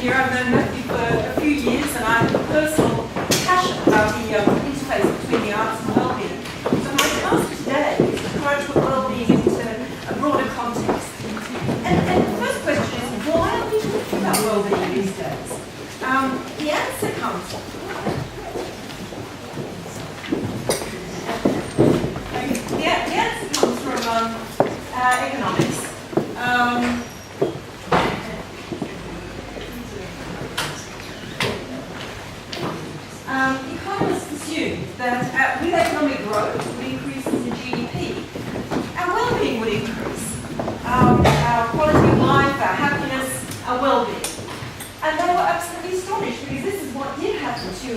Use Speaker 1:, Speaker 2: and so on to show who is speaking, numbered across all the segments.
Speaker 1: here. I've known Matthew for a few years, and I have a personal passion about the interface between the arts and wellbeing. So my task today is to try to put wellbeing into a broader context. And the first question is, why are we talking about wellbeing these days? The answer comes from economics. Economists assume that with economic growth, with increases in GDP, our well-being would increase. Our quality of life, our happiness, our well-being. And they were absolutely astonished because this is what did happen to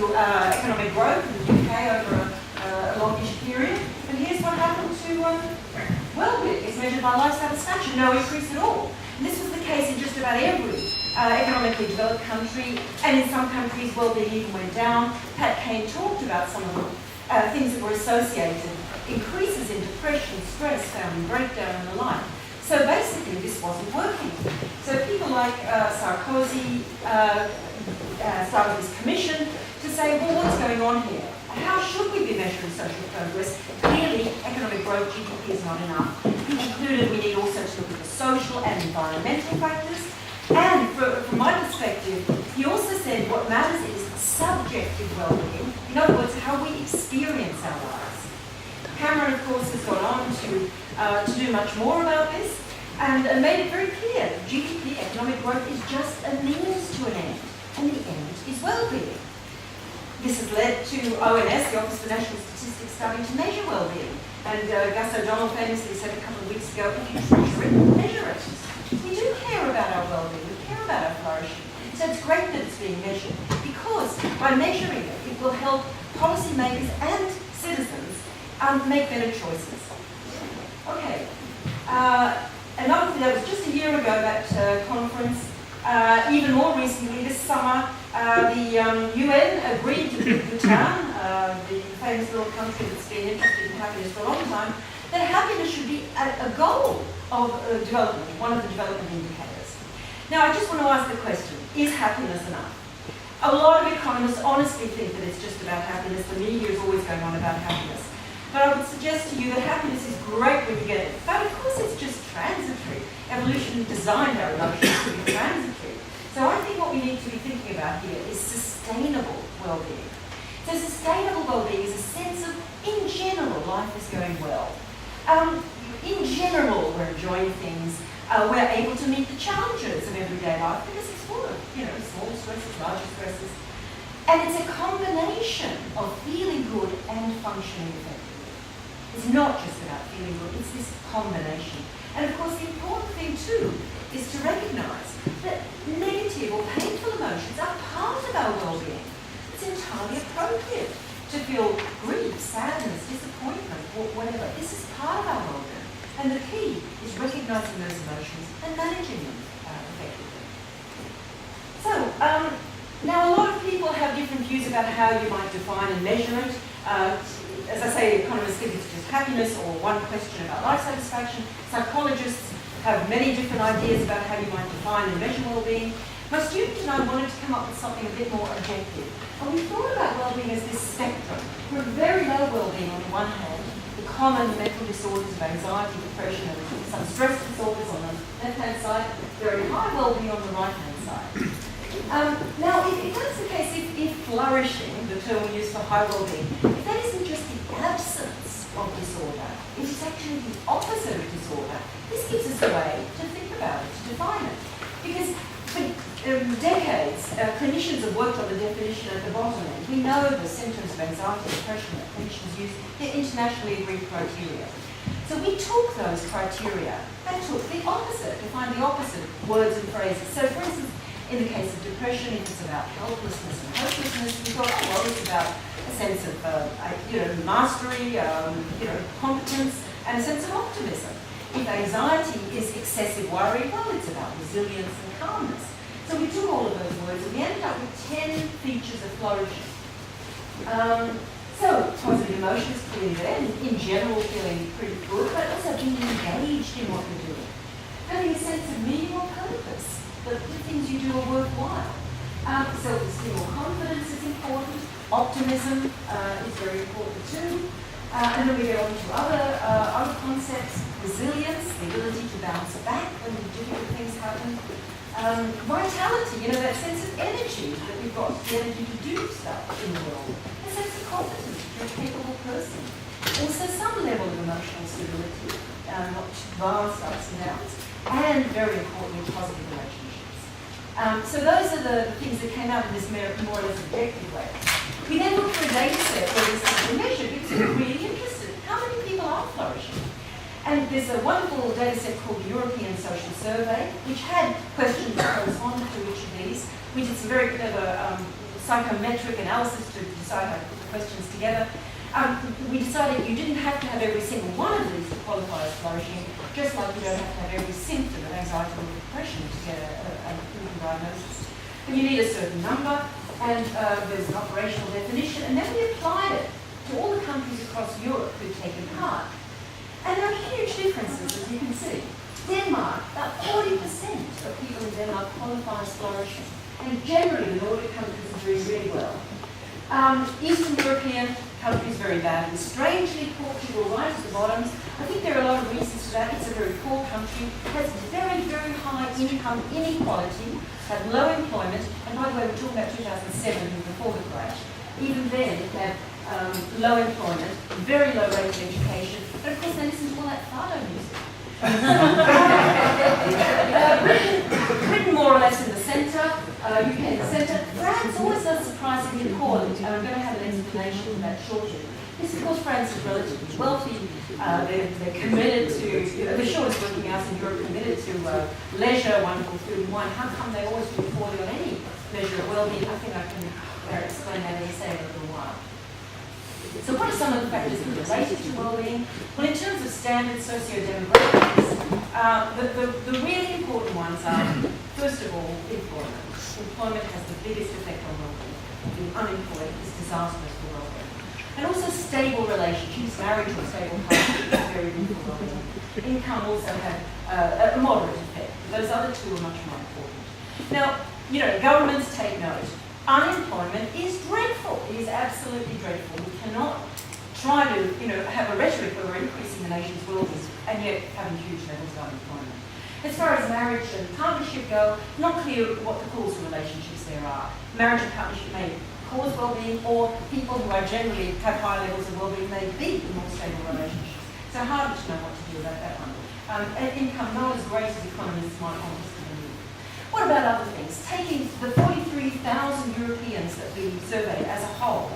Speaker 1: economic growth in the UK over a longish period. And here's what happened to well-being. It's measured by life satisfaction, no increase at all. And this was the case in just about every economically developed country, and in some countries well-being even went down. Pat Kane talked about some of the things that were associated, increases in depression, stress, family breakdown, and the like. So basically this wasn't working. So people like Sarkozy started this commission to say, well, what's going on here? How should we be measuring social progress? Clearly, economic growth, GDP is not enough. He concluded we need also to look at the social and environmental factors. And from my perspective, he also said what matters is subjective well-being. In other words, how we experience our lives. Cameron, of course, has gone on to do much more about this and made it very clear that GDP, economic growth, is just a means to an end. And the end is well-being. This has led to ONS, the Office for National Statistics, starting to measure well-being. And Gus O'Donnell famously said a couple of weeks ago, if you treasure it, measure it. We do care about our well-being, we care about our flourishing. So it's great that it's being measured, because by measuring it, it will help policymakers and citizens make better choices. Okay, another thing, that was just a year ago, that conference. Even more recently, this summer, the UN agreed with Bhutan, the famous little country that's been interested in happiness for a long time, that happiness should be a goal of development, one of the development indicators. Now, I just want to ask the question, is happiness enough? A lot of economists honestly think that it's just about happiness. The media is always going on about happiness. But I would suggest to you that happiness is great when you get it. But of course, it's just transitory. Evolution designed our emotions to be transitory. So I think what we need to be thinking about here is sustainable well-being. So sustainable well-being is a sense of, in general, life is going well. In general, we're enjoying things. We're able to meet the challenges of everyday life because it's full of, small stresses, larger stresses. And it's a combination of feeling good and functioning effectively. It's not just about feeling good, it's this combination. And of course, the important thing too is to recognise that negative or painful emotions are part of our well-being. It's entirely appropriate to feel grief, sadness, disappointment, or whatever. This is part of our well-being. And the key is recognising those emotions and managing them effectively. So, now a lot of people have different views about how you might define and measure it. As I say, economists think it's just happiness or one question about life satisfaction. Psychologists have many different ideas about how you might define and measure well-being. My student and I wanted to come up with something a bit more objective. And we thought about well-being as this spectrum. From very low well-being on the one hand, the common mental disorders of anxiety, depression, and some stress disorders on the left-hand side, very high well-being on the right-hand side. Now, if that's the case, if flourishing, the term we use for high well-being, if that isn't just the absence of disorder, it is actually the opposite of disorder, this gives us a way to think about it, to define it. Because for decades, clinicians have worked on the definition at the bottom end. We know the symptoms of anxiety and depression that clinicians use. They're internationally agreed criteria. So we took those criteria and took the opposite, defined the opposite words and phrases. So for instance, in the case of depression, if it's about helplessness and hopelessness, we thought, oh, well, it's about a sense of, mastery, competence, and a sense of optimism. If anxiety is excessive worry, well, it's about resilience and calmness. So we took all of those words and we ended up with 10 features of flourishing. So positive emotions clearly there, in general feeling pretty good, but also being engaged in what you're doing. Having a sense of meaning or purpose, that the things you do are worthwhile. Self-esteem or confidence is important. Optimism is very important too. And then we go on to other concepts. Resilience, the ability to bounce back when difficult things happen. Vitality, that sense of energy, that we've got the energy to do stuff in the world. A sense of competence, you're a capable person. Also some level of emotional stability, not vast ups and downs. And very importantly, positive relationships. So those are the things that came out in this more or less objective way. We then looked for a data set where this has been measured because we're really interested. How many people are flourishing? And there's a wonderful data set called the European Social Survey, which had questions that corresponded to each of these. We did some very clever psychometric analysis to decide how to put the questions together. We decided you didn't have to have every single one of these to qualify as flourishing, just like you don't have to have every symptom of anxiety or depression to get a proven diagnosis. But you need a certain number, and there's an operational definition, and then we applied it to all the countries across Europe who'd taken part. And there are huge differences, as you can see. Denmark, about 40% of people in Denmark qualify as flourishing, and generally the Nordic countries are doing really well. Eastern European countries very badly. Strangely, Portugal right at the bottom. I think there are a lot of reasons for that. It's a very poor country, has very, very high income inequality, had low employment, and by the way, we're talking about 2007 before the crash. Even then, it had low employment, very low rate of education, but of course they listen to all that Fado music. Britain more or less in the centre, UK in the centre. France always does surprisingly poorly. I'm going to have an explanation of that shortly. Yes, of course, France is relatively wealthy. They're committed to, the shortest working hours in Europe, committed to leisure, wonderful food and wine. How come they always do poorly on any measure of well-being? I think I can explain that in a little while. So what are some of the factors that are related to well-being? Well, in terms of standard socio-demographics, the really important ones are, first of all, employment. Employment has the biggest effect on well-being. Being unemployed is disastrous for well-being. And also stable relationships, marriage or stable partnership is very good for well-being. Income also had a moderate effect. Those other two are much more important. Now, governments take note. Unemployment is dreadful. It is absolutely dreadful. We cannot try to, have a rhetoric where we're increasing the nation's well-being and yet having huge levels of unemployment. As far as marriage and partnership go, not clear what the causal relationships there are. Marriage and partnership may cause well-being, or people who are generally have high levels of well-being may be in more stable relationships. So harder to know what to do about that one. And income not as great as economists might want us to believe. What about other things? Taking the 43,000 Europeans that we surveyed as a whole,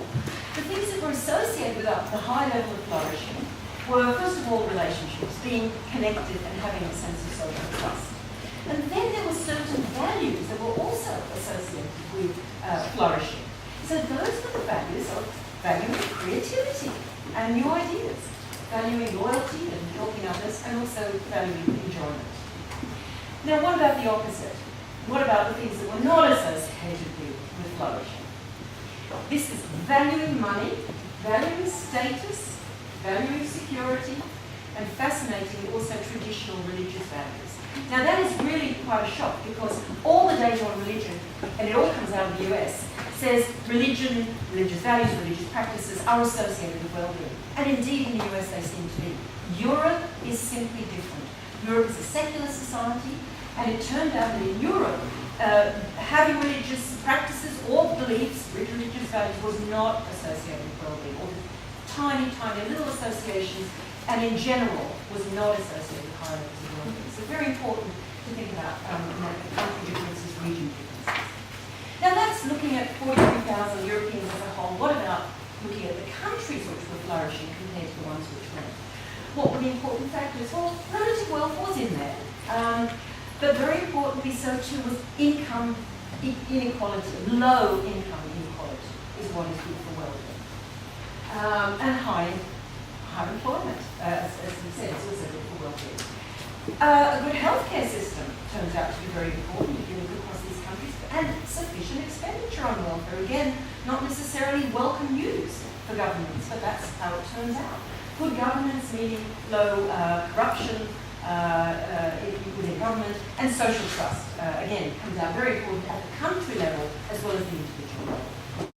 Speaker 1: the things that were associated with the high level of flourishing were, first of all, relationships, being connected and having a sense of social trust. And then there were certain values that were also associated with flourishing. So those were the values of valuing creativity and new ideas, valuing loyalty and helping others, and also valuing enjoyment. Now, what about the opposite? What about the things that were not associated with flourishing? This is valuing money, valuing status, valuing security, and fascinatingly also traditional religious values. Now that is really quite a shock, because all the data on religion, and it all comes out of the US, says religion, religious values, religious practices are associated with well-being. And indeed in the US they seem to be. Europe is simply different. Europe is a secular society, and it turned out that in Europe, having religious practices or beliefs, religious values, was not associated with well-being, or tiny, tiny little associations, and in general was not associated with high levels of well-being. So very important to think about country differences, region differences. Now that's looking at 43,000 Europeans as a whole. What about looking at the countries which were flourishing compared to the ones which weren't? What were the important factors? Well, relative wealth was in there. But very importantly, so too was income inequality. Low income inequality is what is good for well-being. And high employment, as we said, is also good for well-being. A good healthcare system turns out to be very important if you look across these countries, and sufficient expenditure on welfare. Again, not necessarily welcome news for governments, but that's how it turns out. Good governance meaning low corruption, within government, and social trust. Again, comes out very important at the country level as well as the individual level.